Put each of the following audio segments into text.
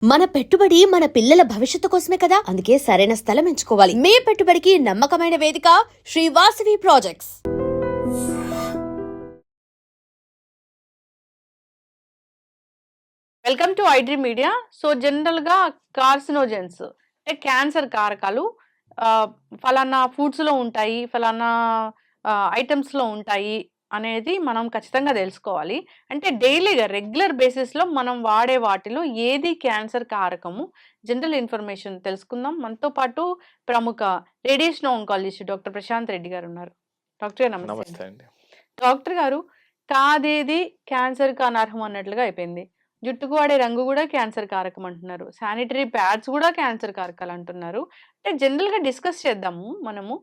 మన పెట్టుబడి మన పిల్లల భవిష్యత్తు కోసమే కదా, అందుకే సరైన స్థలం ఎంచుకోవాలి. మీ పెట్టుబడికి నమ్మకమైన వేదిక Shri Vasavi projects. Welcome to iDream media. So జనరల్గా కార్సినోజెన్స్ అంటే క్యాన్సర్ కారకాలు ఫలానా ఫుడ్స్లో ఉంటాయి, ఫలానా ఐటమ్స్లో ఉంటాయి అనేది మనం ఖచ్చితంగా తెలుసుకోవాలి. అంటే డైలీగా రెగ్యులర్ బేసిస్లో మనం వాడే వాటిలో ఏది క్యాన్సర్ కారకము, జనరల్ ఇన్ఫర్మేషన్ తెలుసుకుందాం. మనతో పాటు ప్రముఖ radiation oncologist doctor Prashanth Reddy గారు ఉన్నారు. డాక్టర్ గారు నమస్తే. నమస్తే అండి. డాక్టర్ గారు, కాదేది క్యాన్సర్కి అనర్హం అన్నట్లుగా అయిపోయింది. జుట్టుకు వాడే రంగు కూడా క్యాన్సర్ కారకం అంటున్నారు. శానిటరీ ప్యాడ్స్ కూడా క్యాన్సర్ కారకాలు అంటున్నారు. అంటే జనరల్‌గా డిస్కస్ చేద్దాము మనము.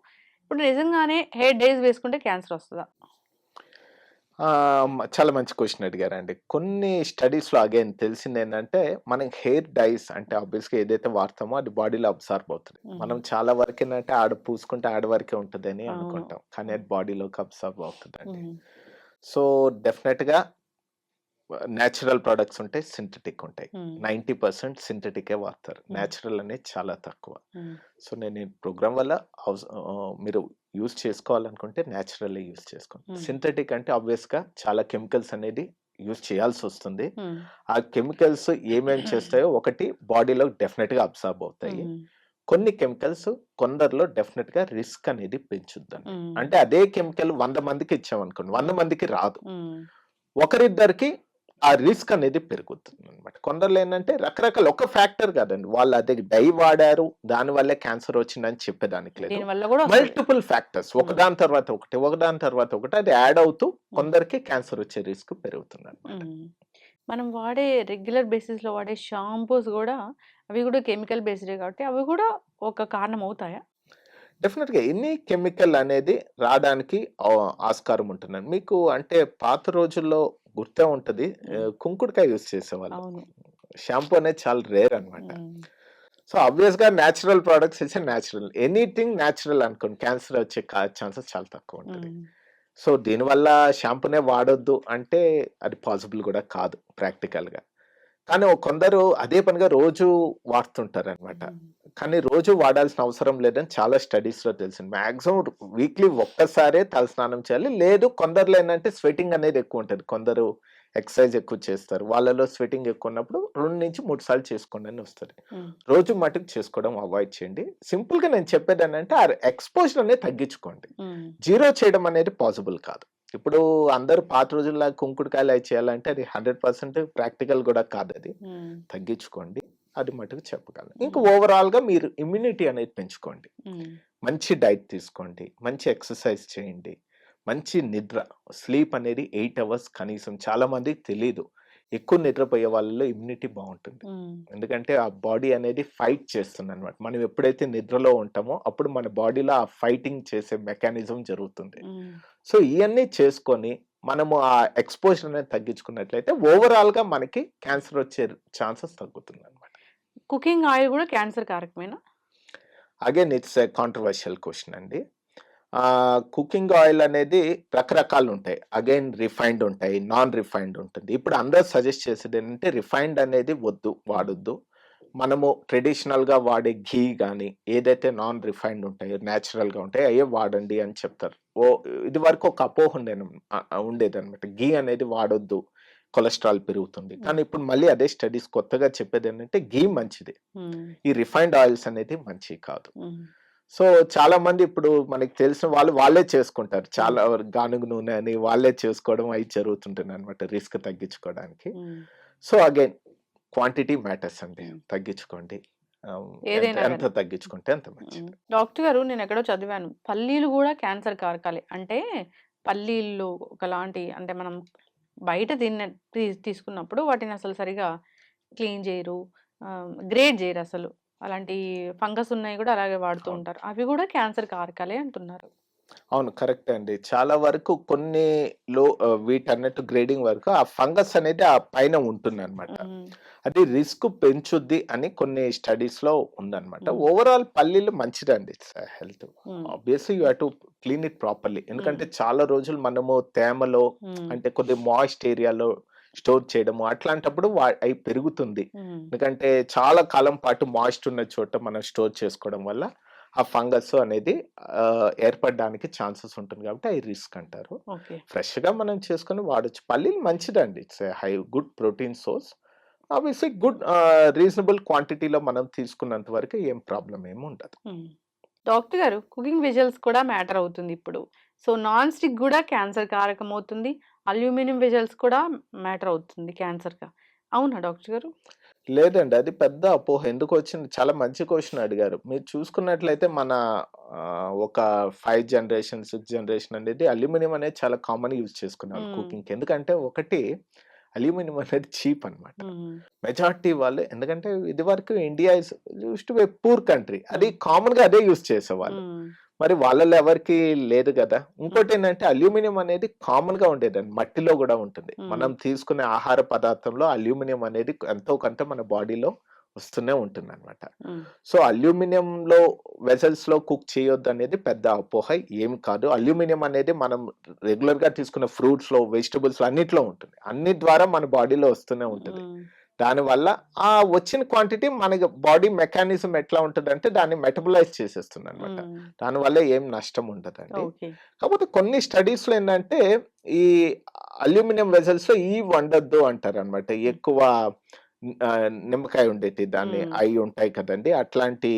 ఇప్పుడు నిజంగానే హెయిర్ డైస్ వేసుకుంటే క్యాన్సర్ వస్తదా? చాలా మంచి క్వెషన్ అడిగారండి. కొన్ని స్టడీస్‌లో అగైన్ తెలిసిందేంటంటే, మనం హెయిర్ డైస్ అంటే ఆబ్వియస్‌గా ఏదైతే వాడతామో అది బాడీలో అబ్సార్బ్ అవుతది. మనం చాలా వరకేంటంటే ఆడ పూసుకుంటే ఆడ వరకే ఉంటదని అవును. అనుకుంటాం. కానీ అది బాడీలోకి అబ్సార్బ్ అవుతదండి. హ్మ్. సో, డెఫినెట్‌గా నేచురల్ ప్రొడక్ట్స్ ఉంటాయి, సింథటిక్ ఉంటాయి. హ్మ్. 90% సింథటికే వాడతారు. నేచురల్ అనేది చాలా తక్కువ. హ్మ్. సో, నేను ఈ ప్రోగ్రామ్ వల్ల మీరు యూజ్ చేసుకోవాలనుకుంటే నేచురల్లీ యూజ్ చేసుకోండి. సింథటిక్ అంటే ఆబ్వియస్‌గా చాలా కెమికల్స్ అనేది యూజ్ చేయాల్సొస్తుంది. హ్మ్. ఆ కెమికల్స్ ఏమేం చేస్తాయో ఒకటి బాడీలో డెఫినిట్‌గా అబ్సార్బ్ అవుతాయి. హ్మ్. కొన్ని కెమికల్స్ కొందరిలో డెఫినిట్‌గా రిస్క్ అనేది పెంచుద్దండి. హ్మ్. అంటే అదే కెమికల్ 100 మందికి ఇచ్చామనుకోండి, 100 మందికి రాదు. హ్మ్. ఒకరిద్దరికి ఆ రిస్క్ అనేది పెరుగుతుందనమాట. కొందరిలో ఏంటంటే రకరకాల ఒక ఫ్యాక్టర్ కాదండి. వాళ్ళు అదే డై వాడారు, దానివల్లే క్యాన్సర్ వచ్చిందని చెప్పేదానికి లేదు. దీనివల్ల కూడా వస్తది. మల్టిపుల్ ఫ్యాక్టర్స్ ఒకదాని తర్వాత ఒకటి, ఒకదాని తర్వాత ఒకటి అది యాడ్ అవుతూ కొందరికి క్యాన్సర్ వచ్చే రిస్క్ పెరుగుతుందనమాట. హ్మ్. మనం వాడే రెగ్యులర్ బేసిస్‌లో వాడే షాంపూస్ గూడా అవి గూడా కెమికల్ బేస్డే కాబట్టి అవి గూడా ఒక కారణం అవుతాయా? డెఫినిట్‌గా ఎనీ కెమికల్ అనేది రాడానికి ఆస్కారం ఉంటుందండి. మీకు అంటే పాత రోజుల్లో గుర్తే ఉంటది. కుంకుడుకాయ యూజ్ చేసేవాళ్ళు. అవును. షాంపూ అనేది చాలా రేర్ అనమాట. హ్మ్. సో, ఆబ్వియస్‌గా natural products it's natural. Anything natural అనుకోండి. క్యాన్సర్ వచ్చే ఛాన్సెస్ చాలా తక్కువ ఉంటది. హ్మ్. సో, దీనివల్ల షాంపూనే వాడొద్దు అంటే అది పాసిబుల్ గూడా కాదు ప్రాక్టికల్‌గా. కానీ కొందరు అదే పనిగా రోజు వాడుతుంటారనమాట. హ్మ్. కానీ రోజు వాడాల్సిన అవసరం లేదని చాలా స్టడీస్‌లో తెలిసింది. మాక్సిమం వీక్లీ ఒక్కసారే తలస్నానం చేయాలి. లేదు కొందరిలో ఏంటంటే స్వెటింగ్ అనేది ఎక్కువుంటది. కొందరు ఎక్సర్‌సైజ్ ఎక్కువ చేస్తారు. వాళ్ళలో స్వెటింగ్ ఎక్కువున్నప్పుడు 2-3 సార్లు చేసుకోండి అని వస్తది. హ్మ్. రోజు మటుకు చేసుకోవడం అవాయిడ్ చేయండి. సింపుల్‌గా నేను చెప్పేదేంటంటే ఆ ఎక్స్‌పోజర్ అనేది తగ్గించుకోండి. హ్మ్. జీరో చేయడం అనేది పాసిబుల్ కాదు. ఇప్పుడు అందరూ పాత రోజుల్లాగా కుంకుడుకాయలు అయి చేయాలంటే అది 100% ప్రాక్టికల్ గూడా కాదది. హ్మ్. తగ్గించుకోండి. అది మటుకు చెప్పగలను. ఇంకా ఓవరాల్‌గా మీరు ఇమ్యూనిటీ అనేది పెంచుకోండి. హ్మ్. మంచి డైట్ తీసుకోండి. మంచి ఎక్సర్‌సైజ్ చేయండి. మంచి నిద్ర, స్లీప్ అనేది 8 అవర్స్ కనీసం. చాలా మందికి తెలీదు. ఎక్కువ నిద్రపోయే వాళ్ళలో ఇమ్యూనిటీ బావుంటుంది. హ్మ్. ఎందుకంటే ఆ బాడీ అనేది ఫైట్ చేస్తుందనమాట. మనం ఎప్పుడైతే నిద్రలో ఉంటామో అప్పుడు మన బాడీలో ఆ ఫైటింగ్ చేసే మెకానిజం జరుగుతుంది. హ్మ్. సో, ఇయన్నీ చేసుకొని మనము ఆ ఎక్స్‌పోజర్ అనేది తగ్గించుకున్నట్లయితే ఓవరాల్‌గా మనకి క్యాన్సర్ వచ్చే ఛాన్సెస్ తగ్గుతుందనమాట. కుకింగ్ ఆయిల్ గూడా క్యాన్సర్ కారకమేనా? Again it's a controversial question అండి. కుకింగ్ ఆయిల్ అనేది రకరకాలుంటాయి. అగైన్ రిఫైన్డ్ ఉంటాయి, నాన్ రిఫైన్డ్ ఉంటుంది. ఇప్పుడు అందరూ సజెస్ట్ చేసేదేంటంటే రిఫైన్డ్ అనేది వద్దు, వాడొద్దు. మనము ట్రెడిషనల్‌గా వాడే ఘీ గాని, ఏదైతే నాన్ రిఫైన్డ్ ఉంటాయో, నేచురల్‌గా ఉంటాయో అయ్యే వాడండి అని చెప్తారు. ఇదివరకు ఒక అపోహ ఉండేదనమాట. ఘీ అనేది వాడొద్దు, కొలెస్ట్రాల్ పెరుగుతుంది. కానీ ఇప్పుడు మళ్ళీ అదే స్టడీస్ కొత్తగా చెప్పేదేంటంటే ఘీ మంచిది. హ్మ్. ఈ రిఫైన్డ్ ఆయిల్స్ అనేది మంచివి కాదు. హ్మ్. సో, చాలా మంది ఇప్పుడు మనకి తెలిసిన వాళ్ళు వాళ్ళే చేసుకుంటారు. చాలా గానుగ నూనె అని వాళ్ళే చేసుకోవడం అయి జరుగుతుంటుందనమాట రిస్క్ తగ్గించుకోవడానికి. హ్మ్. సో, అగైన్ క్వాంటిటీ మ్యాటర్స్ అండి. హ్మ్. తగ్గించుకోండి. ఎంత ఏదైనా ఎంత గాని. తగ్గించుకుంటే అంత మంచిది. డాక్టర్ గారు, నేనెక్కడో చదివాను. పల్లీలు గూడా క్యాన్సర్ కారకాలే. అంటే పల్లీలు ఒకలాంటి అంటే మనం బయట తీసుకున్నప్పుడు వాటిని అసలు సరిగా క్లీన్ జెయ్యరు. గ్రేడ్ జెయ్యరసలు. అలాంటి ఫంగస్ ఉన్నయి గూడా అలాగే వాడుతూ అవును. ఉంటారు. అవి గూడా క్యాన్సర్ కారకాలే అంటున్నారు. అవును. కరెక్టే అండి. చాలా వరకు కొన్ని వీటన్నట్టు గ్రేడింగ్ వరకు ఆ ఫంగస్ అనేది ఆ పైన ఉంటుందనమాట. హ్మ్. అది రిస్క్ పెంచుద్ది అని కొన్ని స్టడీస్‌లో ఉందనమాట. హ్మ్. ఓవరాల్ పల్లీలు మంచిదండి హెల్త్. హ్మ్. Obviously you have to clean it properly. హ్మ్. ఎందుకంటే చాలా రోజులు మనము తేమలో హ్మ్. అంటే కొద్దిగా మాయిస్ట్ ఏరియాలో స్టోర్ చేయడము అట్లాంటప్పుడు అవి పెరుగుతుంది. ఉమ్, ఎందుకంటే చాలా కాలం పాటు మాయిస్ట్ ఉన్న చోట మనం స్టోర్ చేసుకోవడం వల్ల ఆ ఫంగస్ అనేది ఏర్పడడానికి ఛాన్సెస్ ఉంటుంది కాబట్టి అవి రిస్క్ అంటారు. ఓకే. ఫ్రెష్‌గా మనం చేసుకొని వాడొచ్చు. పల్లీలు మంచిదండి. It's a good protein source. Obviously good reasonable క్వాంటిటీలో మనం తీసుకున్నంత వరకు ఏం ప్రాబ్లమ్ ఏమి ఉండదు. డాక్టర్ గారు, కుకింగ్ వెజల్స్ కూడా మ్యాటర్ అవుతుంది ఇప్పుడు. సో నాన్ స్టిక్ కూడా క్యాన్సర్ కారకం అవుతుంది. అల్యూమినియం వెజల్స్ కూడా మ్యాటర్ అవుతుంది క్యాన్సర్గా. అవునా డాక్టర్ గారు? లేదండి. అది పెద్ద అపోహ. ఎందుకొచ్చింది చాలా మంచి క్వెషన్ అడిగారు. మీరు చూసుకున్నట్లయితే మన ఒక 5 జనరేషన్, 6 జనరేషన్ అనేది అల్యూమినియం అనేది చాలా కామన్‌గా యూజ్ చేసుకునేవాళ్ళు మ్మ్. కుకింగ్‌కి. ఎందుకంటే ఒకటి అల్యూమినియం అనేది చీప్ అన్నమాట. మ్మ్. మెజారిటీ వాళ్ళు ఎందుకంటే ఇదివరకు India is used to be poor country. అది మ్మ్. కామన్‌గా అదే యూజ్ చేసేవాళ్ళు. మ్మ్. మరి వాళ్ళలో ఎవరికీ లేదు గదా! ఇంకోటేంటంటే అల్యూమినియం అనేది కామన్‌గా ఉండేదండి. మట్టిలో గూడా ఉంటుంది. మ్మ్. మనం తీసుకునే ఆహార పదార్థంలో అల్యూమినియం అనేది ఎంతో కొంత మన బాడీలో వస్తూనే ఉంటుందన్నమాట. మ్మ్. సో, అల్యూమినియంలో వెసల్స్‌లో కుక్ చేయొద్దనేది పెద్ద అపోహ ఏమి కాదు. అల్యూమినియం అనేది మనం రెగ్యులర్‌గా తీసుకునే ఫ్రూట్స్‌లో, వెజిటబుల్స్‌లో అన్నిట్లో ఉంటుంది. అన్ని ద్వారా మన బాడీలో వస్తూనే ఉంటది. మ్మ్. దానివల్ల ఆ వచ్చిన క్వాంటిటీ మనకి బాడీ మెకానిజం ఎట్లా ఉంటదంటే దాన్ని మెటబలైజ్ చేసేస్తుందన్నమాట. మ్మ్. దానివల్ల ఏం నష్టం ఉండదండి. ఓకే. కాకపోతే కొన్ని స్టడీస్‌లో ఏందంటే ఈ అల్యూమినియం వెసల్స్‌లో వండొద్దు అంటారన్నమాట. ఎక్కువ నిమ్మకాయ ఉండేటి దాన్ని మ్మ్. అయి ఉంటాయి కదండీ! అట్లాంటి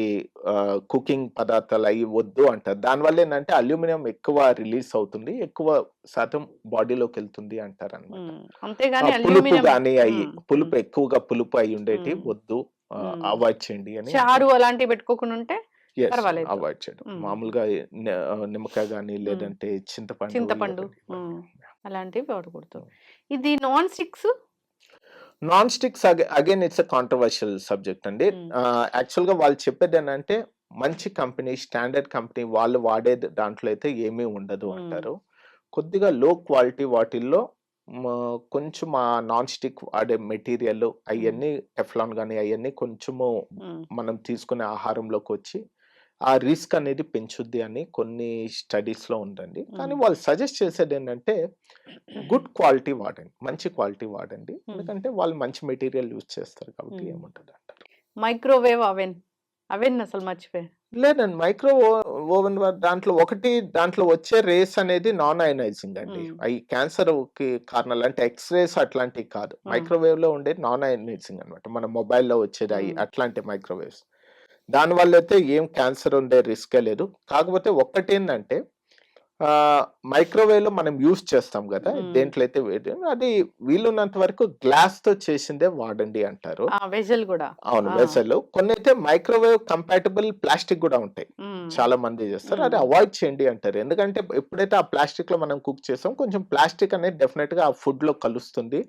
కుకింగ్ పదార్థాలు అయి వద్దు అంటారు. దానివల్ల ఏందంటే అల్యూమినియం ఎక్కువ రిలీజ్ అవుతుంది. ఎక్కువ శాతం బాడీలోకెళ్తుంది అంటారన్నమాట. మ్మ్. అంతేగాని పులుపు అల్యూమినియం. గాని అయి మ్మ్. పులుపు ఎక్కువగా పులుపు అయి ఉండేటి మ్మ్. వద్దు. మ్మ్. అవాయిడ్ చేయండి అని చారు అంటారు. అలాంటివి పెట్టుకోకుండా ఉంటే యెస్. పర్వాలేదు. అవాయిడ్ చేయడం. మ్మ్. మామూలుగా నిమ్మకాయ గాని మ్మ్. లేదంటే చింతపండు చింతపండు ఇవన్నీ. అలాంటివి వాడకూడదు. ఇది non sticks. Non sticks again it's a controversial subject అండి. యాక్చువల్‌గా వాళ్ళు చెప్పేదేంటంటే మంచి కంపెనీ, స్టాండర్డ్ కంపెనీ వాళ్ళు వాడేది దాంట్లో అయితే ఏమీ ఉండదు అంటారు. కొద్దిగా లో క్వాలిటీ వాటిల్లో కొంచెం ఆ నాన్ స్టిక్ వాడే మెటీరియల్ అయన్నీ టెఫ్లాన్ గాని అయన్నీ కొంచెము మనం తీసుకునే ఆహారంలోకొచ్చి ఆ రిస్క్ అనేది పెంచుద్ది అని కొన్ని స్టడీస్‌లో ఉందండి. కానీ వాళ్ళు సజెస్ట్ చేసేదేంటంటే గుడ్ క్వాలిటీ వాడండి. మంచి క్వాలిటీ వాడండి. ఎందుకంటే వాళ్ళు మంచి మెటీరియల్ యూజ్ చేస్తారు కాబట్టి ఏముంటదంటారు. Microwave oven. అవెన్ అసలు మర్చిపోయాను. లేదండి. మైక్రో ఓవెన్ దాంట్లో వచ్చే రేస్ అనేది నాన్ అయనైజింగ్ అండి. అయి క్యాన్సర్‌కి కారణాలు అంటే ఎక్స్-రేస్ అట్లాంటివి కాదు. మైక్రోవేవ్‌లో ఉండేది నాన్ అయనైజింగ్ అన్నమాట. మన మొబైల్‌లో వచ్చేది అట్లాంటి మైక్రోవేవ్స్. దానివల్లైతే ఏం క్యాన్సర్ ఉండే రిస్కే లేదు. కాకపోతే ఒక్కటేందంటే మైక్రోవేవ్‌లో మనం యూజ్ చేస్తాం గదా! దేంట్లో అయితే అది వీలున్నంత వరకు గ్లాస్‌తో చేసిందే వాడండి అంటారు. వెజల్ కూడా. అవును. వెసలు. కొన్నైతే మైక్రోవేవ్ కంపాటిబుల్ ప్లాస్టిక్ గూడా ఉంటాయి. చాలా మంది చేస్తారు. అది అవాయిడ్ చేయండి అంటారు. ఎందుకంటే ఎప్పుడైతే ఆ ప్లాస్టిక్‌లో మనం కుక్ చేస్తాం కొంచెం ప్లాస్టిక్ అనేది డెఫినిట్‌గా ఆ ఫుడ్‌లో కలుస్తుంది.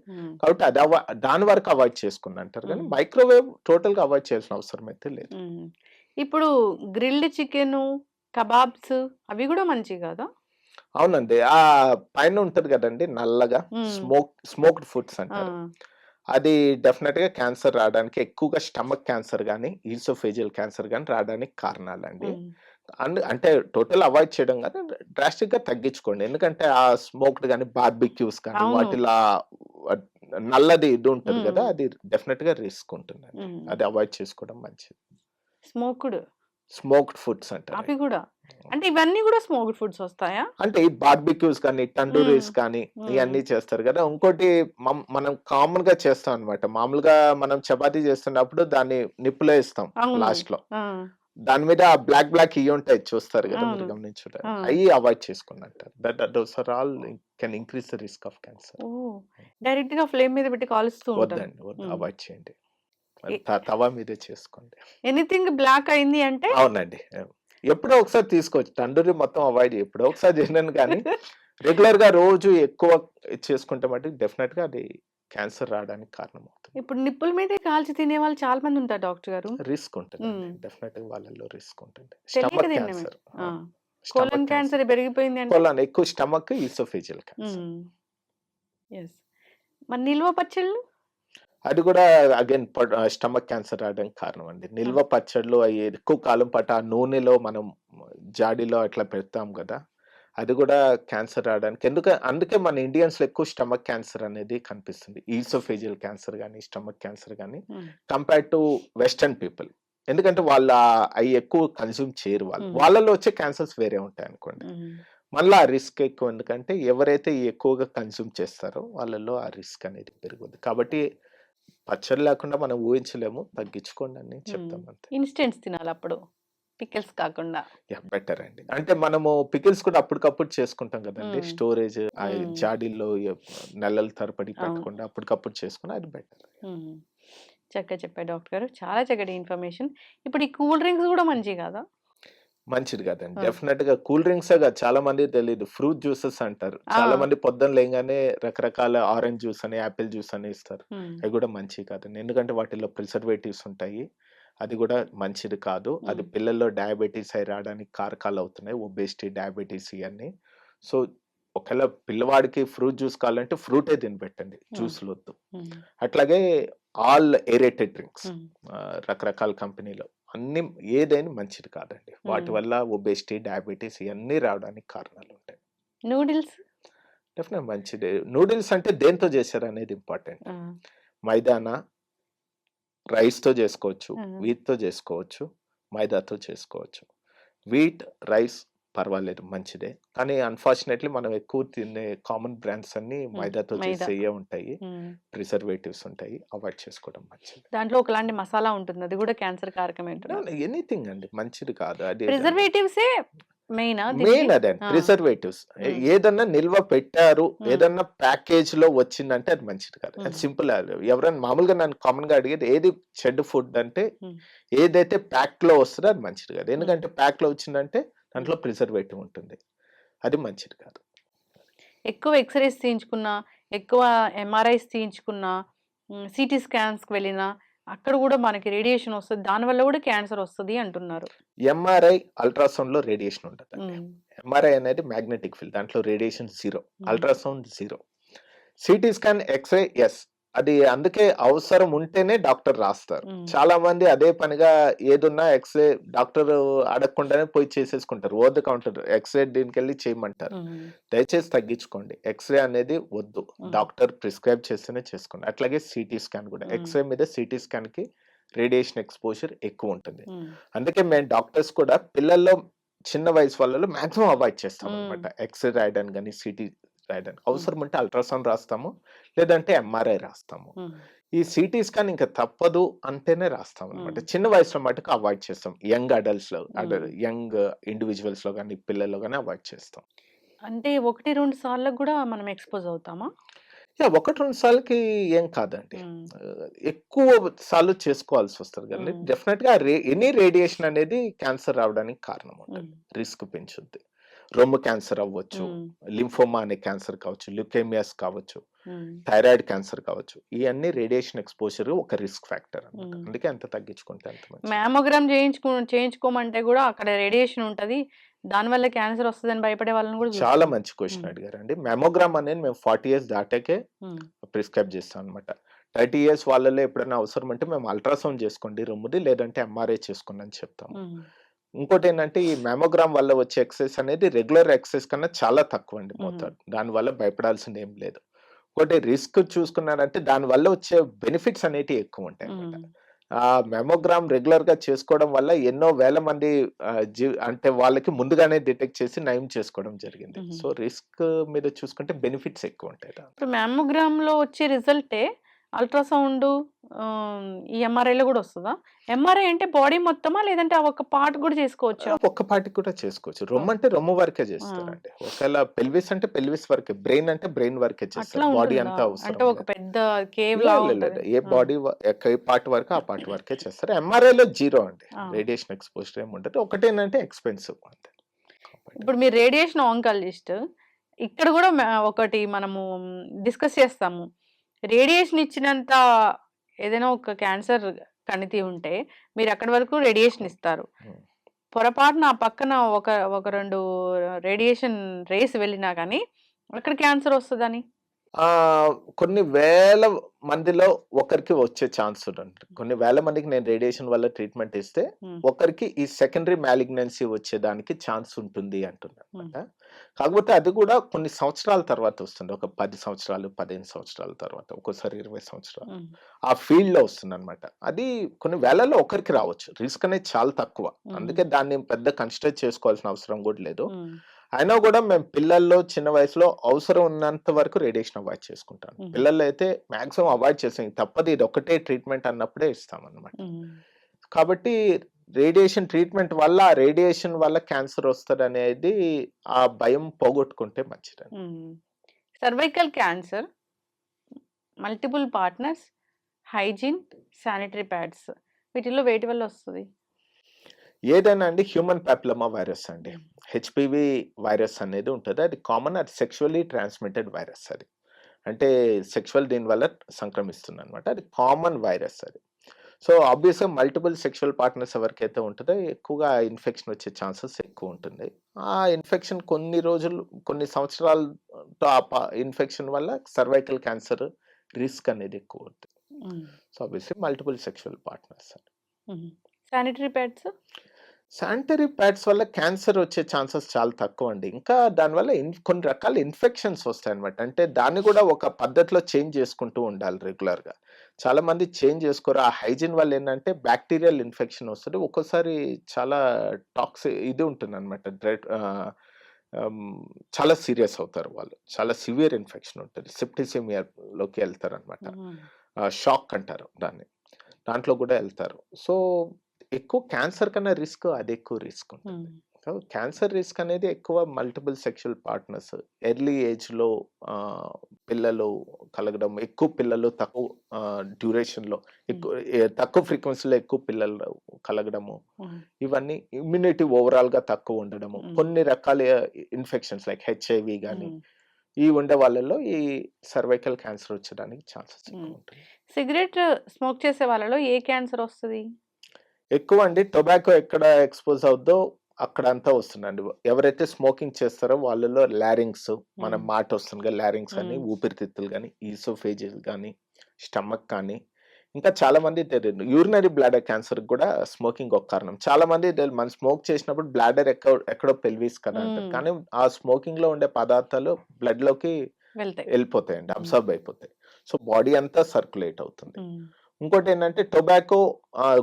కాబట్టి అది దాని వరకు అవాయిడ్ చేసుకోండి అంటారు. కానీ మైక్రోవేవ్ టోటల్‌గా అవాయిడ్ చేయాల్సిన అవసరం అయితే లేదు. ఇప్పుడు గ్రిల్డ్ చికెను, కబాబ్స్ అవి కూడా మంచివి కాదా? అవునండి. ఆ పైన ఉంటది గదండీ నల్లగా స్మోక్డ్ ఫుడ్స్ అంటారు. అది డెఫినిట్‌గా క్యాన్సర్ రావడానికి ఎక్కువగా స్టమక్ క్యాన్సర్ గాని, ఈసోఫేజియల్ క్యాన్సర్ గాని రావడానికి కారణాలండి. అంటే టోటల్ అవాయిడ్ చేయడం గాని డ్రాస్టిక్‌గా తగ్గించుకోండి. ఎందుకంటే ఆ స్మోక్డ్ గాని, బార్బిక్యూస్ కానీ అవును. వాటిలో నల్లది ఇది ఉంటది గదా! అది డెఫినిట్‌గా రిస్క్ ఉంటుందండి. అది అవాయిడ్ చేసుకోవడం మంచిది. స్మోక్డ్ ఫుడ్స్ అంటారు. అవి కూడా. అంటే ఇవన్నీ కూడా స్మోక్డ్ ఫుడ్స్ వస్తాయా? అంటే ఈ బార్బిక్యూస్ కానీ, తండూరీస్ కానీ ఇయన్నీ చేస్తారు గదా! ఇంకోటి మనం కామన్‌గా చేస్తాం అన్నమాట. మామూలుగా మనం చపాతీ చేస్తున్నప్పుడు దాన్ని నిప్పులో ఏస్తాం అవును. లాస్ట్‌లో. దాని మీద బ్లాక్ ఇయి ఉంటాయి చూస్తారు గదా! మీరు అవును. గమనించుంటారు. అయి అవాయిడ్ చేసుకోండి అంటారు. Those are all can increase the risk of cancer. Direct గా ఫ్లేమ్ మీద పెట్టి కాలుస్తూ ఉంటారు. వద్దండి. అవాయిడ్ చేయండి. తవా మీదే చేసుకోండి. ఎనీథింగ్ బ్లాక్ అయింది అంటే అవునండి. ఎప్పుడో ఒకసారి తీసుకోవచ్చు. తండూరి మొత్తం అవాయిడ్ ఎప్పుడో ఒకసారి చేసినాను కానీ రెగ్యులర్‌గా రోజు ఎక్కువ చేసుకుంటే మటుకు డెఫినిట్‌గా అది క్యాన్సర్ రావడానికి కారణమవుతుంది. ఇప్పుడు నిప్పుల మీదే కాల్చి తినే వాళ్ళు చాలా మంది ఉంటారు డాక్టర్ గారు. రిస్క్ ఉంటుందండి. డెఫినిట్‌గా వాళ్ళలో రిస్క్ ఉంటుంది. తెలియక స్టమక్ తినడమే. క్యాన్సర్. కోలన్ క్యాన్సర్ పెరిగిపోయింది అంటే కోలన్ ఎక్కువ స్టమక్, ఈసోఫేజియల్ క్యాన్సర్. ఎస్. మరి నిల్వ పచ్చళ్ళు? అది కూడా అగైన్ స్టమక్ క్యాన్సర్ రావడానికి కారణం అండి. నిల్వ పచ్చళ్ళు అయి ఎక్కువ కాలం పాటు ఆ నూనెలో మనం జాడీలో అట్లా పెడతాం గదా! అది కూడా క్యాన్సర్ రావడానికి అందుకే మన ఇండియన్స్‌లో ఎక్కువ స్టమక్ క్యాన్సర్ అనేది కనిపిస్తుంది. ఈసోఫేజియల్ క్యాన్సర్ గాని, స్టమక్ క్యాన్సర్ గాని హ్మ్. Compared to western people. ఎందుకంటే అయి ఎక్కువ కన్జ్యూమ్ చేయరు వాళ్ళు. హ్మ్. వాళ్ళలో వచ్చే క్యాన్సర్స్ వేరే ఉంటాయనుకోండి. హ్మ్. మళ్ళా ఆ రిస్క్ ఎక్కువ ఎందుకంటే ఎవరైతే ఎక్కువగా కన్జ్యూమ్ చేస్తారో వాళ్ళలో ఆ రిస్క్ అనేది పెరుగుద్ది. కాబట్టి పచ్చడి లేకుండా మనం ఊహించలేము. తగ్గించుకోండి అని చెప్తాం అంతే. ఇన్స్టెంట్స్ తినాలి అప్పుడు, పికిల్స్ కాకుండా. యాహ్! బెటర్ అండి. అంటే మనము పికిల్స్ కూడా అప్పటికప్పుడు చేసుకుంటాం గదండీ. హ్మ్. స్టోరేజ్ హ్మ్. జాడీల్లో నెలల తరబడి అవును. పెట్టకుండా అప్పటికప్పుడు చేసుకుని అది బెటర్. హ్మ్. చక్కగా చెప్పారు డాక్టర్ గారు. చాలా చక్కటి ఇన్ఫర్మేషన్. ఇప్పుడు ఈ కూల్ డ్రింక్స్ గూడా మంచియి కాదా? మంచిది కాదండి. ఆ! డెఫినిట్‌గా కూల్ డ్రింక్సే కాదు చాలా మందికి తెలీదు. ఫ్రూట్ జ్యూసెస్ అంటారు. చాలా ఆ! మంది పొద్దున లేంగానే రకరకాల ఆరెంజ్ జ్యూస్ అని, యాపిల్ జ్యూస్ అని ఇస్తారు. హ్మ్. అవి కూడా మంచివి కాదండి. ఎందుకంటే వాటిల్లో ప్రిజర్వేటివ్స్ ఉంటాయి. అది కూడా మంచిది కాదు. అది హ్మ్. పిల్లల్లో డయాబెటిస్ అయి రావడానికి కారకాలవుతున్నాయి. ఒబేసిటీ, డయాబెటిస్ ఇయన్నీ. సో, ఒకవేళ పిల్లవాడికి ఫ్రూట్ జ్యూస్ కావాలంటే ఫ్రూటే తినిపెట్టండి. హ్మ్. జ్యూస్‌లొద్దు. హ్మ్. అట్లాగే ఆల్ ఏరేటెడ్ డ్రింక్స్ హ్మ్. రకరకాల కంపెనీలో అన్నీ ఏదైనా మంచిది కాదండి. వాటి హ్మ్. వల్ల ఒబేసిటీ, డయాబెటిస్ ఇయన్నీ రావడానికి కారణాలుంటాయి. నూడిల్స్? డెఫినెట్‌గా మంచిదే. నూడిల్స్ అంటే దేనితో చేశారనేది ఇంపార్టెంట్. ఆ! మైదానా, రైస్‌తో చేసుకోవచ్చు, ఆ! వీట్‌తో చేసుకోవచ్చు, మైదాతో చేసుకోవచ్చు. వీట్, రైస్ పర్వాలేదు మంచిదే. కానీ అన్‌ఫార్చునేట్‌లీ మనం ఎక్కువ తినే కామన్ బ్రాండ్స్ అన్నీ హ్మ్. మైదాతో మైదా. చేసేయే ఉంటాయి. హ్మ్. ప్రిజర్వేటివ్స్ ఉంటాయి. అవాయిడ్ చేసుకోవడం మంచిది. దాంట్లో ఒకలాంటి మసాలా ఉంటుంది. అది గూడా క్యాన్సర్ కారకమే అంటున్నారు. ఎనీథింగ్ అండి మంచిది కాదు. అది ప్రిజర్వేటివ్సే మెయినా దీనికి? మెయిన్ అదే ఆ! ప్రిజర్వేటివ్స్. హ్మ్. ఏదన్నా నిల్వ పెట్టారు, హ్మ్. ఏదన్నా ప్యాకేజ్‌లో వచ్చిందంటే అది మంచిది కాదు. అది హ్మ్. సింపుల్. ఎవరైనా మామూలుగా నన్ను కామన్‌గా అడిగేది ఏది చెడ్డ ఫుడ్ అంటే హ్మ్. ఏదైతే ప్యాక్‌లో వస్తదో అది మంచిది కాదు. హ్మ్. ఎందుకంటే ప్యాక్‌లో వచ్చిందంటే హ్మ్. దాంట్లో ప్రిజర్వేటివ్ ఉంటుంది. అది మంచిది కాదు. ఎక్కువ ఎక్స్‌రేస్ తీయించుకున్నా, ఎక్కువ ఎంఆర్ఐస్ తీయించుకున్నా, సీటీ స్కాన్స్‌కి వెళ్ళినా, అక్కడ గూడా మనకి రేడియేషన్ వస్తది. దానివల్ల గూడా క్యాన్సర్ వస్తది అంటున్నారు. ఎంఆర్ఐ, అల్ట్రాసౌండ్‌లో రేడియేషన్ ఉండదండి. హ్మ్. ఎంఆర్ఐ అనేది మ్యాగ్నెటిక్ ఫీల్డ్. దాంట్లో రేడియేషన్ జీరో. హ్మ్. Ultrasound zero. CT scan, X-ray yes. అది అందుకే అవసరం ఉంటేనే డాక్టర్ రాస్తారు. హ్మ్. చాలా మంది అదే పనిగా ఏదున్నా ఎక్స్‌రే డాక్టర్ అడగకుండానే పోయి చేసేసుకుంటారు. ఓవర్ ద కౌంటర్ ఎక్స్‌రే దీనికెళ్ళి చేయమంటారు. హ్మ్. దయచేసి తగ్గించుకోండి. ఎక్స్‌రే అనేది వద్దు. హ్మ్. డాక్టర్ ప్రిస్క్రైబ్ చేస్తేనే చేసుకోండి. అట్లాగే సీటీ స్కాన్ కూడా. హ్మ్. ఎక్స్‌రే మీద సీటీ స్కాన్‌కి రేడియేషన్ ఎక్స్‌పోజర్ ఎక్కువుంటుంది. హ్మ్. అందుకే మేము డాక్టర్స్ కూడా పిల్లల్లో చిన్న వయసు వాళ్ళలో మాక్సిమం అవాయిడ్ హ్మ్. చేస్తామనమాట. ఎక్స్‌రే రాయడానికి గాని, సీటీ రాయడానికి. హ్మ్. అవసరం ఉంటే అల్ట్రాసౌండ్ రాస్తాము. లేదంటే ఎంఆర్ఐ రాస్తాము. హ్మ్. ఈ సీటీ స్కాన్ ఇంక తప్పదు అంటేనే రాస్తామనమాట. హ్మ్. చిన్న వయసులో మటుకు అవాయిడ్ చేస్తాం. యంగ్ అడల్ట్స్‌లో హ్మ్. యంగ్ ఇండివిడ్యువల్స్‌లో గాని, పిల్లల్లో గాని అవాయిడ్ చేస్తాం. అంటే 1, 2 సార్లకు గూడా మనం ఎక్స్‌పోజ్ అవుతామా? యాహ్! 1, 2 సార్లకి ఏం కాదండి. హ్మ్. ఎక్కువ సార్లు చేసుకోవాల్సొస్తది గానీ, హ్మ్. డెఫినిట్‌గా ఎనీ రేడియేషన్ అనేది క్యాన్సర్ రావడానికి కారణం హ్మ్. ఉంటది. రిస్క్ పెంచుద్ది. రొమ్ము క్యాన్సర్ అవ్వచ్చు, హ్మ్. లింఫోమా అనే క్యాన్సర్ కావచ్చు, ల్యూకేమియాస్ కావచ్చు, హ్మ్. థైరాయిడ్ క్యాన్సర్ కావచ్చు. ఇయన్నీ రేడియేషన్ ఎక్స్‌పోజర్ ఒక రిస్క్ ఫ్యాక్టర్ అన్నమాట. హ్మ్. అందుకే అంత తగ్గించుకుంటే అంత మంచిది. మామోగ్రామ్ చేయించుకోమంటే గూడా అక్కడ రేడియేషన్ ఉంటది. దానివల్ల క్యాన్సర్ వస్తదని భయపడే వాళ్ళని గూడా చాలా చూస్తున్నాం. మంచి క్వెషన్ హ్మ్. అడిగారండి. మామోగ్రామ్ అనేది మేము 40 ఇయర్స్ దాటాకే హ్మ్. ప్రిస్క్రైబ్ చేస్తాం అనమాట. 30 ఇయర్స్ వాళ్ళలో ఎప్పుడైనా అవసరం ఉంటే మేము అల్ట్రాసౌండ్ చేసుకోండి రొమ్ముది, లేదంటే ఎంఆర్ఐ చేసుకోండి అని చెప్తాము. హ్మ్. ఇంకోటేంటంటే ఈ మామోగ్రామ్ వల్ల వచ్చే ఎక్సెస్ అనేది రెగ్యులర్ ఎక్సెస్ కన్నా చాలా తక్కువండి హుహు. మోతాదు. దానివల్ల భయపడాల్సిందేం లేదు. ఇంకోటి రిస్క్ చూసుకున్నారంటే దానివల్ల వచ్చే బెనిఫిట్స్ అనేటివి ఎక్కువుంటాయన్నమాట. హ్మ్. మామోగ్రామ్ రెగ్యులర్‌గా చేసుకోవడం వల్ల ఎన్నో వేల మంది అంటే వాళ్ళకి ముందుగానే డిటెక్ట్ చేసి నయం చేసుకోవడం జరిగింది. హుహు. సో, రిస్క్ మీద చూసుకుంటే బెనిఫిట్స్ ఎక్కువుంటాయి దాంట్లో. ఇప్పుడు మామోగ్రామ్‌లో వచ్చే రిజల్టే అల్ట్రాసౌండు ఈ ఎంఆర్ఐలో గూడా వస్తదా? ఎంఆర్ఐ అంటే బాడీ మొత్తమా? లేదంటే ఆ ఒక్క పార్ట్ గూడా చేసుకోవచ్చా? ఒక్క పార్ట్‌కి కూడా చేసుకోవచ్చు. ఓహ్! రొమ్మంటే రొమ్ము వరకే ఆ! చేస్తారండి. ఒకవేళ పెల్విస్ అంటే పెల్విస్ వరకే. బ్రెయిన్ అంటే బ్రెయిన్ వరకే అట్లా చేస్తారు. బాడీ ఉంటుందా? అంతా అంటే అవసరం ఒక లేదు. పెద్ద కేవ్‌లా ఉంటది. లేదు. ఏ ఆ! బాడీ ఏ పార్ట్ వరకు ఆ పార్ట్ వరకే చేస్తారు. ఎంఆర్ఐలో జీరో అండి. ఆ! రేడియేషన్ ఎక్స్‌పోజర్ ఏమి ఉండదు. ఒకటేంటంటే ఎక్స్‌పెన్సివ్ అంతే. ఇప్పుడు మీరు రేడియేషన్ ఆంకాలజిస్ట్. ఇక్కడ గూడా ఒకటి మనము డిస్కస్ చేస్తాము. రేడియేషన్ ఇచ్చినంత ఏదైనా ఒక క్యాన్సర్ కణితి ఉంటే మీరక్కడి వరకు రేడియేషన్ ఇస్తారు. హ్మ్. పొరపాటున ఆ పక్కన ఒక 2 రేడియేషన్ రేస్ వెళ్ళినా గానీ అక్కడ క్యాన్సర్ వస్తదని. కొన్ని వేల మందిలో ఒకరికి వచ్చే ఛాన్స్ ఉందండి. కొన్ని వేల మందికి నేను రేడియేషన్ వల్ల ట్రీట్మెంట్ ఇస్తే, హ్మ్. ఒకరికి ఈ సెకండరీ మాలిగ్నెన్సీ వచ్చేదానికి ఛాన్స్ ఉంటుంది అంటున్నారనమాట. కాకపోతే అది కూడా కొన్ని సంవత్సరాల తర్వాత వస్తుంది. ఒక 10 సంవత్సరాలు, 15 సంవత్సరాల తర్వాత, ఒక్కోసారి 20 సంవత్సరాలు. హ్మ్. ఆ ఫీల్డ్‌లో వస్తుందనమాట. అది కొన్ని వేలలో ఒకరికి రావచ్చు. రిస్క్ అనేది చాలా తక్కువ. హ్మ్. అందుకే దాన్ని పెద్ద కన్సిడర్ చేసుకోవాల్సిన అవసరం కూడా లేదు. హ్మ్. అయినా కూడా మేము పిల్లల్లో చిన్న వయసులో అవసరం ఉన్నంత వరకు రేడియేషన్ అవాయిడ్ చేసుకుంటాను. హుహు. పిల్లల్లో అయితే మాక్సిమం అవాయిడ్ చేసాం. తప్పదు ఇదొక్కటే ట్రీట్మెంట్ అన్నప్పుడే ఇస్తామన్నమాట. హ్మ్. కాబట్టి రేడియేషన్ ట్రీట్మెంట్ వల్ల, ఆ రేడియేషన్ వల్ల క్యాన్సర్ వస్తదనేది ఆ భయం పోగొట్టుకుంటే మంచిదండి. హ్మ్. Cervical cancer, multiple partners, hygiene, sanitary pads వీటిల్లో వేటి వల్ల వస్తది? ఏదైనా అండి హ్యూమన్ పాపిలోమా వైరస్ అండి. హ్మ్. హెచ్‌పివి వైరస్ అనేది ఉంటది. అది కామన్, అది సెక్షువల్లీ ట్రాన్స్‌మిటెడ్ వైరస్ అది. అంటే సెక్షువల్ దీని వల్ల సంక్రమిస్తుందనమాట. అది కామన్ వైరస్ అది. సో, ఆబ్వియస్‌గా మల్టిపుల్ సెక్షువల్ పార్ట్నర్స్ ఎవరికైతే ఉంటదో ఎక్కువగా ఇన్ఫెక్షన్ వచ్చే ఛాన్సెస్ ఎక్కువుంటుంది. ఆ ఇన్ఫెక్షన్ కొన్ని రోజులు, కొన్ని సంవత్సరాలతో ఇన్ఫెక్షన్ వల్ల సర్వైకల్ క్యాన్సర్ రిస్క్ అనేది ఎక్కువుంటుంది. Hmm. So, obviously multiple sexual partners. హుహు. Sanitary pads? శానిటరీ ప్యాడ్స్ వల్ల క్యాన్సర్ వచ్చే ఛాన్సెస్ చాలా తక్కువండి. ఇంకా దానివల్ల కొన్ని రకాల ఇన్ఫెక్షన్స్ వస్తాయన్నమాట. అంటే దాన్ని కూడా ఒక పద్ధతిలో చేంజ్ చేసుకుంటూ ఉండాలి రెగ్యులర్‌గా. చాలామంది చేంజ్ చేసుకోరు. ఆ హైజీన్ వల్ల ఏంటంటే బ్యాక్టీరియల్ ఇన్ఫెక్షన్ వస్తది. ఒక్కోసారి చాలా ఇది ఉంటుందన్నమాట. చాలా సీరియస్ అవుతారు వాళ్ళు. చాలా సివియర్ ఇన్ఫెక్షన్ ఉంటది. సెప్టిసిమియాలోకి ఎళ్తారన్నమాట. హ్మ్. షాక్ అంటారు దాన్ని. దాంట్లో కూడా ఎళ్తారు. సో, ఎక్కువ క్యాన్సర్ కన్నా రిస్క్ అది ఎక్కువ రిస్క్ ఉంటుంది. హ్మ్. సో, క్యాన్సర్ రిస్క్ అనేది ఎక్కువ మల్టిపుల్ సెక్షువల్ పార్ట్నర్స్, ఎర్లీ ఏజ్‌లో పిల్లలు కలగడం, ఎక్కువ పిల్లలు తక్కువ డ్యూరేషన్‌లో, హ్మ్. తక్కువ ఫ్రీక్వెన్సీలో ఎక్కువ పిల్లలు కలగడము, హ్మ్. ఇవన్నీ ఇమ్యూనిటీ ఓవరాల్‌గా తక్కువ ఉండడము, హ్మ్. కొన్ని రకాల ఇన్ఫెక్షన్స్ లైక్ హెచ్ఐవి గాని, హ్మ్. ఈ ఉండే వాళ్ళలో ఈ సర్వైకల్ క్యాన్సర్ వచ్చేదానికి ఛాన్సెస్ హ్మ్. ఎక్కువ ఉంటుంది. సిగరెట్ స్మోక్ చేసే వాళ్ళలో ఏ క్యాన్సర్ వస్తది? ఎక్కువ అండి టొబాకో ఎక్కడ ఎక్స్‌పోజ్ అవుద్దో అక్కడంతా వస్తుందండి. ఎవరైతే స్మోకింగ్ చేస్తారో వాళ్ళలో లారింగ్స్, మన హ్మ్. మాట వస్తుంది కదా! లారింగ్స్ అని, హ్మ్. ఊపిరితిత్తులు గాని, ఈసోఫేజియల్ గాని, స్టమక్ కానీ, ఇంకా చాలామంది తెలియదు. యూరినరీ బ్లాడర్ క్యాన్సర్‌కి కూడా స్మోకింగ్ ఒక కారణం. చాలామంది మనం స్మోక్ చేసినప్పుడు బ్లాడర్ ఎక్కడో పెల్విస్ కదా అంటారు. హ్మ్. కానీ ఆ స్మోకింగ్‌లో ఉండే పదార్థాలు బ్లడ్‌లోకి వెళ్తాయి. ఎళ్ళిపోతాయండి. హ్మ్. అబ్సార్బ్ అయిపోతాయి. సో, బాడీ అంతా సర్క్యులేట్ అవుతుంది. హ్మ్. ఇంకోటేంటంటే టొబాకో,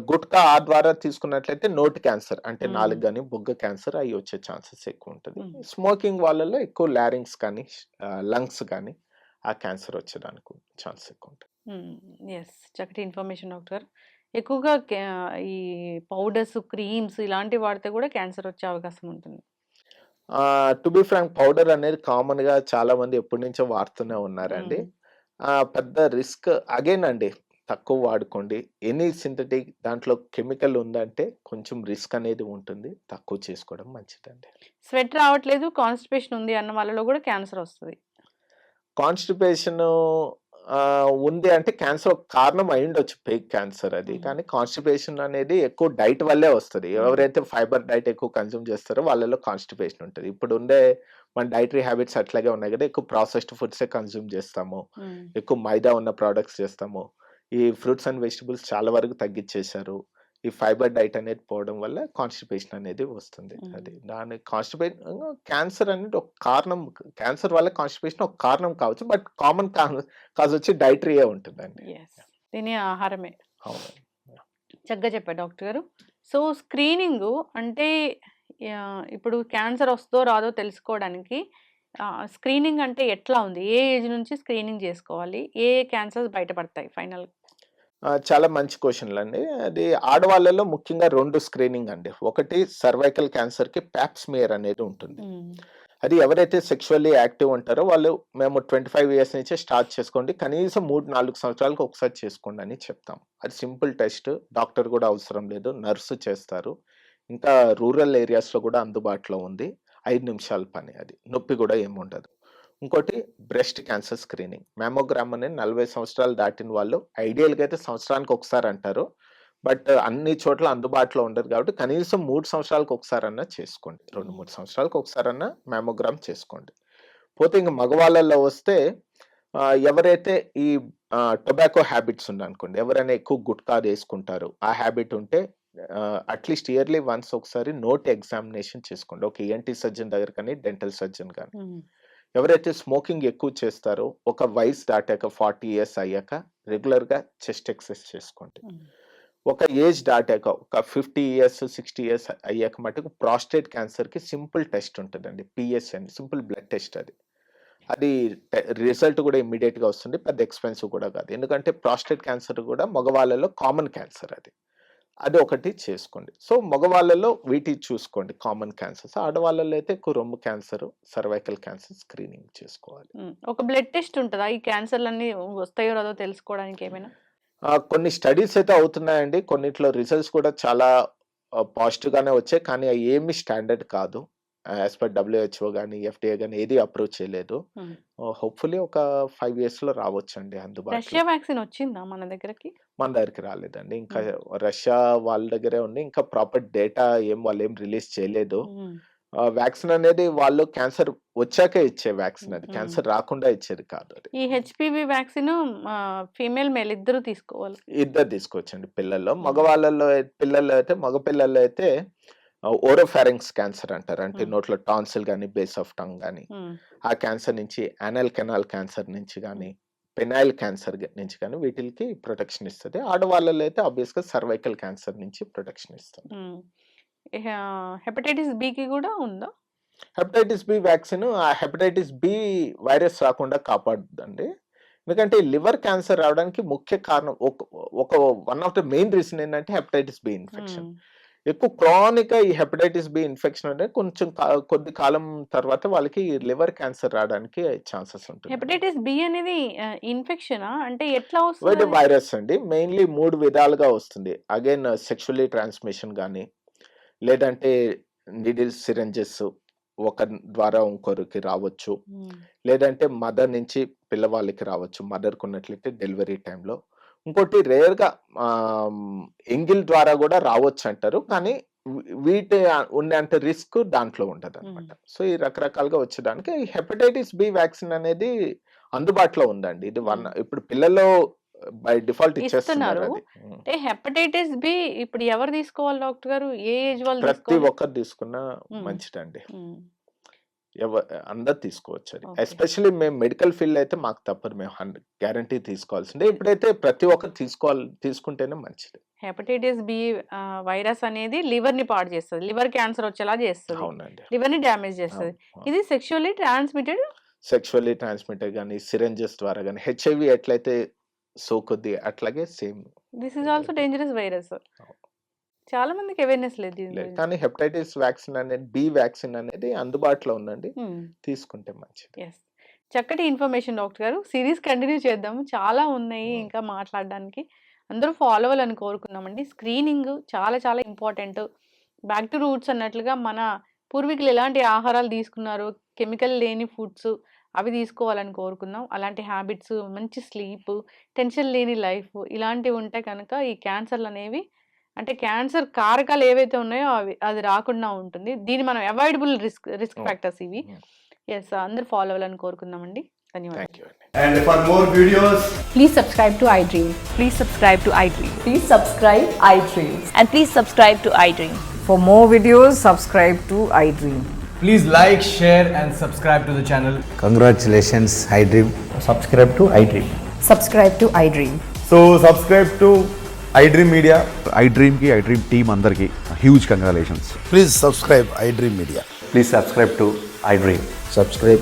గుట్కా ఆ ద్వారా తీసుకున్నట్లయితే నోటి క్యాన్సర్ అంటే హ్మ్. నాలుక గాని, బొగ్గ క్యాన్సర్ అయి వచ్చే ఛాన్సెస్ ఎక్కువుంటది. హ్మ్. స్మోకింగ్ వాళ్ళలో ఎక్కువ లారింగ్స్ కానీ, లంగ్స్ గాని ఆ క్యాన్సర్ వచ్చేదానికి ఛాన్స్ ఎక్కువుంటది. హ్మ్. యెస్. చక్కటి ఇన్ఫర్మేషన్ డాక్టర్. ఎక్కువగా ఈ పౌడర్స్, క్రీమ్స్ ఇలాంటివి వాడితే కూడా క్యాన్సర్ వచ్చే అవకాశం ఉంటుంది. టు బీ ఫ్రాంక్ పౌడర్ అనేది కామన్‌గా చాలా మంది ఎప్పటినుంచో వాడుతూనే ఉన్నారండి. హ్మ్. పెద్ద రిస్క్ అగైన్ అండి. తక్కువ వాడుకోండి. ఎనీ సింథటిక్ దాంట్లో కెమికల్ ఉందంటే కొంచెం రిస్క్ అనేది ఉంటుంది. తక్కువ చేసుకోవడం మంచిదండి. స్వెట్ రావట్లేదు, కాన్‌స్టిపేషన్ ఉంది అన్న వాళ్ళలో కూడా క్యాన్సర్ వస్తది. కాన్‌స్టిపేషను ఉంది అంటే క్యాన్సర్ ఒక కారణం అయ్యుండొచ్చు. పెయిన్ క్యాన్సర్ అది. హ్మ్. కానీ కాన్‌స్టిపేషన్ అనేది ఎక్కువ డైట్ వల్లే వస్తది. హ్మ్. ఎవరైతే ఫైబర్ డైట్ ఎక్కువ కన్జ్యూమ్ చేస్తారో వాళ్ళలో కాన్‌స్టిపేషన్ ఉంటది. ఇప్పుడుండే మన డైటరీ హ్యాబిట్స్ అట్లాగే ఉన్నాయి గదా! ఎక్కువ ప్రాసెస్డ్ ఫుడ్సే కన్జ్యూమ్ చేస్తాము. హ్మ్. ఎక్కువ మైదా ఉన్న ప్రొడక్ట్స్ చేస్తాము. ఈ ఫ్రూట్స్ అండ్ వెజిటబుల్స్ చాలా వరకు తగ్గిచ్చేశారు. ఈ ఫైబర్ డైట్ అనేది పోవడం వల్ల కాన్‌స్టిపేషన్ అనేది వస్తుంది. అది. హ్మ్. దాని క్యాన్సర్ అనేది ఒక కారణం. క్యాన్సర్ వల్ల కాన్‌స్టిపేషన్ ఒక కారణం కావచ్చు. బట్ కామన్ కాజ్ వచ్చి డైటరీయే ఉంటుందండి. యెస్. తినే ఆహారమే. అవునండి. చక్కగా చెప్పారు డాక్టర్ గారు. సో, స్క్రీనింగు అంటే ఇప్పుడు క్యాన్సర్ వస్తదో రాదో తెలుసుకోవడానికి స్క్రీనింగ్ అంటే ఎట్లా ఉంది? ఏ ఏజ్ నుంచి స్క్రీనింగ్ జేసుకోవాలి? ఏ క్యాన్సర్స్ బయటపడతాయి ఫైనల్‌గా? చాలా మంచి క్వెషన్‌లండి. అది ఆడవాళ్ళలో ముఖ్యంగా 2 స్క్రీనింగ్ అండి. ఒకటి సర్వైకల్ క్యాన్సర్‌కి పాప్ స్మియర్ అనేది ఉంటుంది. హ్మ్. అది ఎవరైతే సెక్షువల్లీ యాక్టివ్ ఉంటారో వాళ్ళు మేము 25 ఇయర్స్ నుంచే స్టార్ట్ చేసుకోండి. కనీసం 3, 4 సంవత్సరాలకు ఒకసారి చేసుకోండి అని చెప్తాం. అది సింపుల్ టెస్ట్. డాక్టర్ గూడా అవసరం లేదు. నర్స్ చేస్తారు. ఇంకా రూరల్ ఏరియాస్‌లో గూడా అందుబాటులో ఉంది. 5 నిమిషాల పని అది. నొప్పి గూడా ఏముండదు. ఇంకోటి బ్రెస్ట్ క్యాన్సర్ స్క్రీనింగ్. మామోగ్రామ్ అనేది 40 సంవత్సరాలు దాటిన వాళ్ళు ఐడియల్‌గా అయితే సంవత్సరానికి ఒకసారి అంటారు. బట్ అన్ని చోట్ల అందుబాటులో ఉండదు కాబట్టి కనీసం 3 సంవత్సరాలకు ఒకసారన్నా చేసుకోండి. 2, హ్మ్. 3 సంవత్సరాలకు ఒకసారన్నా మామోగ్రామ్ చేసుకోండి. పోతే ఇంక మగవాళ్ళలో వస్తే ఎవరైతే ఈ టొబాకో హ్యాబిట్స్ ఉందనుకోండి, ఎవరైనా ఎక్కువ గుట్కా వేసుకుంటారు, ఆ హ్యాబిట్ ఉంటే అట్లీస్ట్ ఇయర్లీ వన్స్ ఒకసారి నోట్ ఎగ్జామినేషన్ చేసుకోండి. ఒక ఈఎన్టీ సర్జన్ దగ్గర కానీ, డెంటల్ సర్జన్ కానీ. ఎవరైతే స్మోకింగ్ ఎక్కువ చేస్తారో ఒక వయసు దాటాక 40 years అయ్యాక రెగ్యులర్గా చెస్ట్ ఎక్సర్సైజ్ చేసుకోండి. ఒక ఏజ్ దాటాక ఒక 50 years 60 years అయ్యాక మటుకు ప్రాస్టేట్ క్యాన్సర్కి సింపుల్ టెస్ట్ ఉంటుందండి, పిఎస్ అని, సింపుల్ బ్లడ్ టెస్ట్. అది రిజల్ట్ కూడా ఇమ్మీడియట్గా వస్తుంది, పెద్ద ఎక్స్పెన్సివ్ కూడా కాదు. ఎందుకంటే ప్రాస్టేట్ క్యాన్సర్ కూడా మగవాళ్ళలో కామన్ క్యాన్సర్, అది ఒకటి చేసుకోండి. సో మగవాళ్ళలో వీటి చూసుకోండి కామన్ క్యాన్సర్స్. ఆడవాళ్ళలో అయితే ఎక్కువ రొమ్ము క్యాన్సర్, సర్వైకల్ క్యాన్సర్ స్క్రీనింగ్ చేసుకోవాలి. ఒక బ్లడ్ టెస్ట్ ఉంటుందా ఈ క్యాన్సర్లన్నీ వస్తాయో రాదో తెలుసుకోవడానికి ఏమైనా? కొన్ని స్టడీస్ అయితే అవుతున్నాయండి, కొన్నిట్లో రిజల్ట్స్ కూడా చాలా పాజిటివ్ గానే వచ్చాయి, కానీ అవి ఏమి స్టాండర్డ్ కాదు. యాజ్ పర్ WHO కానీ FDA కానీ ఏది అప్రూవ్ చేయలేదు. హోప్ఫుల్లీ ఒక 5 years లో రావచ్చండి అందుబాటులో. రష్యా వ్యాక్సిన్ వచ్చిందా మన దగ్గరకి? మన దగ్గరికి రాలేదండి, ఇంకా రష్యా వాళ్ళ దగ్గరే ఉంది. ఇంకా ప్రాపర్ డేటా వాళ్ళు ఏం రిలీజ్ చేయలేదు. వ్యాక్సిన్ అనేది వాళ్ళు క్యాన్సర్ వచ్చాకే ఇచ్చే వ్యాక్సిన్, అది క్యాన్సర్ రాకుండా ఇచ్చేది కాదు. అది ఈ హెచ్పివి వ్యాక్సిన్ ఫీమేల్ మేల్ ఇద్దరు తీసుకోవాలి? ఇద్దరు తీసుకోవచ్చండి పిల్లల్లో. మగవాళ్ళలో మగ పిల్లల్లో అయితే ఓరోఫారింక్స్ క్యాన్సర్ అంటారు, అంటే నోట్లో టాన్సిల్ కానీ, బేస్ ఆఫ్ టంగ్ కానీ, ఆ క్యాన్సర్ నుంచి, యానల్ కెనాల్ క్యాన్సర్ నుంచి కానీ, పెనైల్ క్యాన్సర్ నుంచి కానీ వీటికి ప్రొటెక్షన్ ఇస్తుంది. ఆడవాళ్ళలో అయితే ఆబ్వియస్గా సర్వైకల్ క్యాన్సర్ నుంచి ప్రొటెక్షన్ ఇస్తుంది. హెపటైటిస్ బికి కూడా ఉందా? హెపటైటిస్ బి వ్యాక్సిన్ ఆ హెపటైటిస్ బి వైరస్ రాకుండా కాపాడుతుందండి. ఎందుకంటే లివర్ క్యాన్సర్ రావడానికి ముఖ్య కారణం, one of the main reason ఏంటంటే హెపటైటిస్ బి ఇన్ఫెక్షన్. ఎక్కువ క్రానిక్ గా ఈ హెపటైటిస్ బి ఇన్ఫెక్షన్ అంటే కొంచెం కొద్ది కాలం తర్వాత వాళ్ళకి లివర్ క్యాన్సర్ రావడానికి ఛాన్సెస్ ఉంటుంది. హెపటైటిస్ బి అనేది ఇన్ఫెక్షనా అంటే ఎట్లా వస్తుంది? వైరస్ అండి, మెయిన్లీ 3 విధాలుగా వస్తుంది. అగైన్ సెక్షువల్లీ ట్రాన్స్మిషన్ కానీ, లేదంటే నీడిల్స్, సిరంజెస్ ఒకరి ద్వారా ఇంకొకరికి రావచ్చు, లేదంటే మదర్ నుంచి పిల్లవాళ్ళకి రావచ్చు, మదర్కి ఉన్నట్లయితే డెలివరీ టైంలో. ఇంకోటి రేర్గా ఎంగిల్ ద్వారా కూడా రావచ్చు అంటారు, కానీ వీటి ఉన్నంత రిస్క్ దాంట్లో ఉండదు అనమాట. సో ఈ రకరకాలుగా వచ్చేదానికి హెపటైటిస్ బి వ్యాక్సిన్ అనేది అందుబాటులో ఉందండి. ఇది ఇప్పుడు పిల్లల్లో బై డిఫాల్ట్ ఇచ్చేస్తున్నారు. అంటే హెపటైటిస్ బి ఇప్పుడు ఎవరు తీసుకోవాలి డాక్టర్ గారు? ఏ ఏజ్ వాళ్ళు? ప్రతి ఒక్కరు తీసుకున్నా మంచిదండి, అందరు తీసుకోవచ్చు. అది ఎస్పెషల్లీ మేము మెడికల్ ఫీల్డ్ అయితే మాకు తప్పదు, మేము గ్యారంటీ తీసుకోవాల్సిందే. ఇప్పుడైతే ప్రతి ఒక్కరు తీసుకుంటేనే మంచిది. హెపటైటిస్ బి వైరస్ అనేది లివర్ ని పాడు చేస్తుంది, లివర్ క్యాన్సర్ వచ్చేలా చేస్తుంది. అవునండి, లివర్ ని డ్యామేజ్ చేస్తుంది. ఇది సెక్షువల్లీ ట్రాన్స్మిటెడ్ కానీ, సిరంజెస్ ద్వారా కానీ, HIV ఎట్లయితే సోకుద్ది అట్లాగే same this is also dangerous virus. చాలా మందికి అవేర్నెస్ లేదు, కానీ హెపటైటిస్ వ్యాక్సిన్ అనేది, బి వ్యాక్సిన్ అనేది అందుబాటులో ఉందండి, తీసుకుంటే మంచిది. చక్కటి ఇన్ఫర్మేషన్ డాక్టర్ గారు. సిరీస్ కంటిన్యూ చేద్దాము, చాలా ఉన్నాయి ఇంకా మాట్లాడడానికి. అందరూ ఫాలో అవ్వాలని కోరుకున్నామండి. స్క్రీనింగ్ చాలా చాలా ఇంపార్టెంట్. బ్యాక్ టు రూట్స్ అన్నట్లుగా మన పూర్వీకులు ఎలాంటి ఆహారాలు తీసుకున్నారు, కెమికల్ లేని ఫుడ్స్ అవి తీసుకోవాలని కోరుకున్నాం. అలాంటి హ్యాబిట్స్, మంచి స్లీప్, టెన్షన్ లేని లైఫ్ ఇలాంటివి ఉంటే కనుక ఈ క్యాన్సర్లు అనేవి, అంటే క్యాన్సర్ కారకాలు ఏవైతే ఉన్నాయో అది రాకుండా ఉంటుంది. దీన్ని మనం అవాయిడబుల్ రిస్క్ ఫ్యాక్టర్స్ ఇవి. అందరూ ఫాలో అవ్వాలని కోరుకుందామండి. ధన్యవాదాలు. And for more videos, Please subscribe to iDream. Please subscribe to iDream. Please subscribe iDream. And please subscribe to iDream. For more videos, subscribe to iDream. please like, share and subscribe to the channel. Congratulations, iDream. Subscribe to iDream. Subscribe to iDream. So subscribe to iDream Media. iDream team andarki huge congratulations. Please subscribe iDream Media. Please subscribe to iDream. Subscribe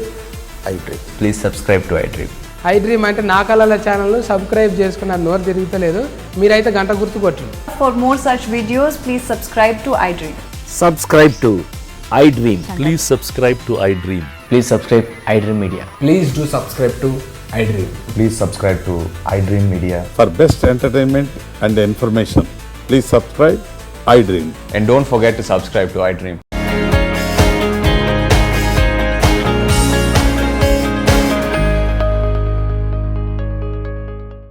iDream. Please subscribe to iDream. iDream అంటే నా కళల ఛానల్ను subscribe చేసుకున్న నోరు తిరుగుతలేదు, మీరైతే గంట గుర్తు కొట్టండి. For more such videos, please subscribe to iDream. Subscribe to iDream. Please subscribe to iDream. Please subscribe iDream Media. Please do subscribe to iDream. Please subscribe to iDream Media. For best entertainment and information, please subscribe iDream. And don't forget to subscribe to iDream.